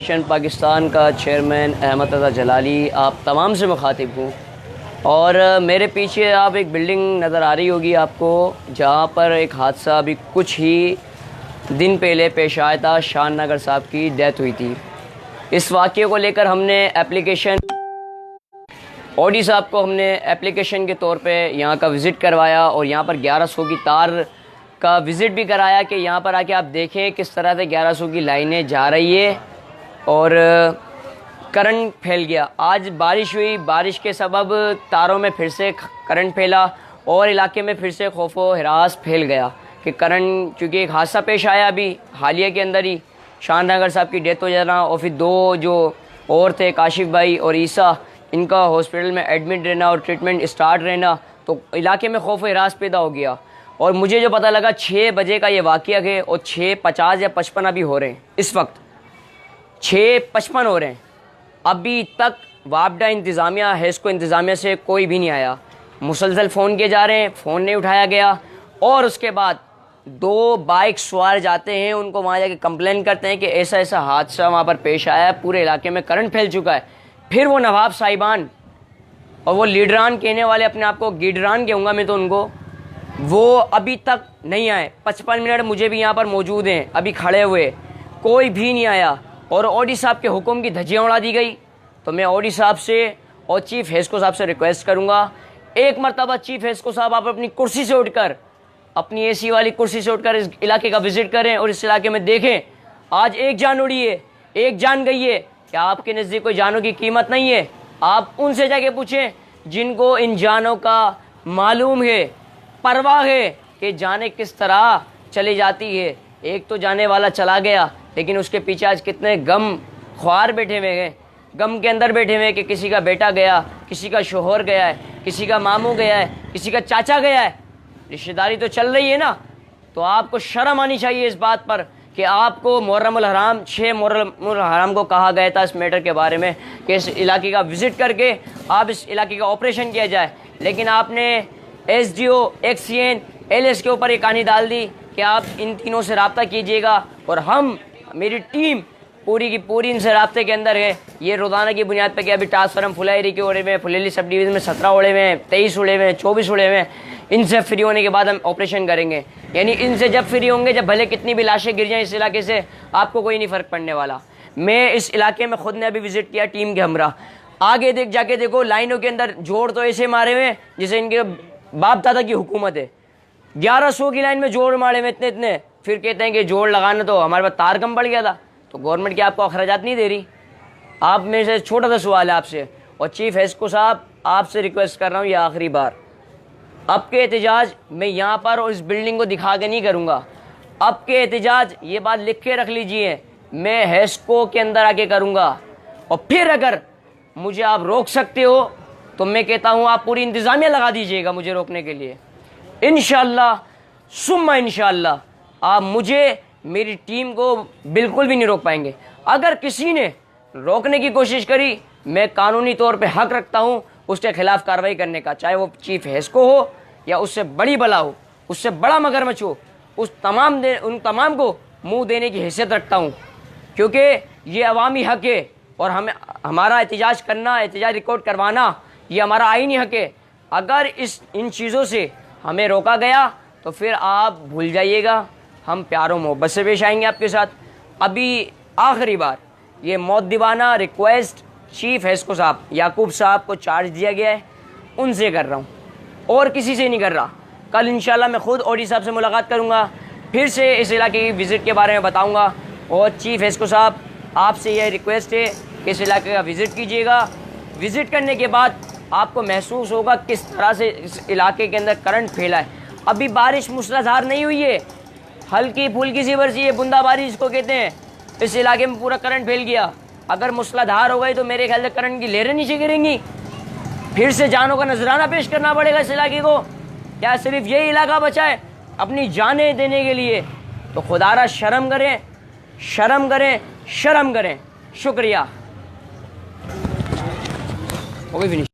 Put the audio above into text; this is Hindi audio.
पाकिस्तान का चेयरमैन अहमद रज़ा जलाली आप तमाम से मुखातिब हूँ। और मेरे पीछे आप एक बिल्डिंग नज़र आ रही होगी आपको, जहाँ पर एक हादसा अभी कुछ ही दिन पहले पेश आया था। शान नगर साहब की डेथ हुई थी। इस वाक़े को लेकर हमने एप्लीकेशन ओडी साहब को हमने एप्लीकेशन के तौर पे यहाँ का विज़िट करवाया और यहाँ पर 1100 की तार का विज़िट भी कराया कि यहाँ पर आके आप देखें किस तरह से 1100 की लाइनें जा रही है और करंट फैल गया। आज बारिश हुई, बारिश के सबब तारों में फिर से करंट फैला और इलाके में फिर से खौफ व हिरास फैल गया कि करंट, चूँकि एक हादसा पेश आया अभी हालिया के अंदर ही, शान नगर साहब की डेथ हो जाना और फिर दो जो और थे काशिफ भाई और ईसा, इनका हॉस्पिटल में एडमिट रहना और ट्रीटमेंट स्टार्ट रहना, तो इलाके में खौफ व हिरास पैदा हो गया। और मुझे जो पता लगा 6 बजे का ये वाक़या है और 6:50 या 55 अभी हो रहे हैं, इस वक्त 6:55 हो रहे हैं। अभी तक वापडा इंतज़ामिया, हेस्को इंतज़ामिया से कोई भी नहीं आया। मुसलसल फ़ोन किए जा रहे हैं, फ़ोन नहीं उठाया गया। और उसके बाद 2 बाइक सवार जाते हैं, उनको वहाँ जाके कंप्लेन करते हैं कि ऐसा ऐसा हादसा वहाँ पर पेश आया है, पूरे इलाके में करंट फैल चुका है। फिर वो नवाब साहिबान और वो लीडरान कहने वाले, अपने आप को लीडरान कहूँगा मैं तो उनको, वो अभी तक नहीं आए। 55 मिनट मुझे भी यहाँ पर मौजूद हैं, अभी खड़े हुए, कोई भी नहीं आया। और ओडी साहब के हुक्म की धज्जियाँ उड़ा दी गई। तो मैं ओडी साहब से और चीफ हेस्को साहब से रिक्वेस्ट करूँगा, एक मरतबा चीफ हेस्को साहब आप अपनी कुर्सी से उठकर, अपनी एसी वाली कुर्सी से उठकर इस इलाके का विज़िट करें और इस इलाके में देखें। आज एक जान उड़ी है, एक जान गई है, क्या आपके नज़दीक कोई जानों की कीमत नहीं है? आप उनसे जाके पूछें जिनको इन जानों का मालूम है, परवाह है कि जाने किस तरह चली जाती है। एक तो जाने वाला चला गया, लेकिन उसके पीछे आज कितने गम ख्वार बैठे हुए हैं, गम के अंदर बैठे हुए हैं कि किसी का बेटा गया, किसी का शोहर गया है, किसी का मामू गया है, किसी का चाचा गया है। रिश्तेदारी तो चल रही है ना। तो आपको शर्म आनी चाहिए इस बात पर कि आपको मुहर्रमुल हराम, 6 मुहर्रमुल हराम को कहा गया था इस मैटर के बारे में कि इस इलाके का विज़िट करके आप इस इलाके का ऑपरेशन किया जाए। लेकिन आपने SDO, XCN, LS के ऊपर एक कहानी डाल दी कि आप इन तीनों से रब्ता कीजिएगा और हम, मेरी टीम पूरी की पूरी इनसे राब्ते के अंदर है। ये रोज़ाना की बुनियाद पर कि अभी ट्रांसफार्म फुलायरी के उड़े हुए हैं, फुलेली सब डिवीज़न में 17 उड़े हुए हैं, 23 उड़े हुए हैं, 24 उड़े हुए हैं। इनसे फ्री होने के बाद हम ऑपरेशन करेंगे। यानी इनसे जब फ्री होंगे, जब भले कितनी भी लाशें गिर जाएँ इस इलाके से, आपको कोई नहीं फ़र्क पड़ने वाला। मैं इस इलाके में ख़ुद ने अभी विज़िट किया टीम के हमरा। आगे जाके देखो, लाइनों के अंदर जोड़ तो ऐसे मारे हुए हैं जैसे इनके बाप दादा की हुकूमत है। 1100 की लाइन में जोड़ मारे हुए इतने, फिर कहते हैं कि जोड़ लगाना तो हमारे पास तार कम पड़ गया था। तो गवर्नमेंट की आपको अखराजात नहीं दे रही। आप में से छोटा सा सवाल है आपसे, और चीफ हेस्को साहब आपसे रिक्वेस्ट कर रहा हूँ, ये आखिरी बार, अब के एहतजाज मैं यहाँ पर और इस बिल्डिंग को दिखा के नहीं करूँगा। अब के एहतजाज, ये बात लिख के रख लीजिए, मैं हेस्को के अंदर आके करूँगा। और फिर अगर मुझे आप रोक सकते हो तो मैं कहता हूँ आप पूरी इंतज़ामिया लगा दीजिएगा मुझे रोकने के लिए। इंशाअल्लाह सुम्मा इंशाअल्लाह आप मुझे, मेरी टीम को बिल्कुल भी नहीं रोक पाएंगे। अगर किसी ने रोकने की कोशिश करी, मैं कानूनी तौर पे हक रखता हूँ उसके खिलाफ कार्रवाई करने का, चाहे वो चीफ हेस्को हो या उससे बड़ी बला हो, उससे बड़ा मगरमच्छ हो, उन तमाम को मुंह देने की हैसियत रखता हूँ। क्योंकि ये अवामी हक है और हमें, हमारा एहतजाज करना, एहतजाज रिकॉर्ड करवाना, ये हमारा आईनी हक है। अगर इन चीज़ों से हमें रोका गया तो फिर आप भूल जाइएगा, हम प्यार और मोहब्बत से पेश आएंगे आपके साथ। अभी आखिरी बार ये मौदीबाना रिक्वेस्ट चीफ हेस्को साहब याकूब साहब को चार्ज दिया गया है, उनसे कर रहा हूँ और किसी से नहीं कर रहा। कल इंशाल्लाह मैं खुद ओडी साहब से मुलाकात करूँगा, फिर से इस इलाके की विज़िट के बारे में बताऊँगा। और चीफ हेस्को साहब आपसे यह रिक्वेस्ट है कि इस इलाके का विज़िट कीजिएगा। विज़िट करने के बाद आपको महसूस होगा किस तरह से इस इलाके के अंदर करंट फैला है। अभी बारिश मूसलाधार नहीं हुई है, हल्की फुल्की सी बरसी है, बूंदाबांदी जिसको कहते हैं। इस इलाके में पूरा करंट फैल गया। अगर मूसलाधार हो गई तो मेरे ख्याल से करंट की लहरें नीचे गिरेंगी, फिर से जानों का नजराना पेश करना पड़ेगा इस इलाके को। क्या सिर्फ यही इलाका बचा है अपनी जानें देने के लिए? तो खुदारा शर्म करें, शर्म करें, शर्म करें। शुक्रिया। हो गई फिनिश।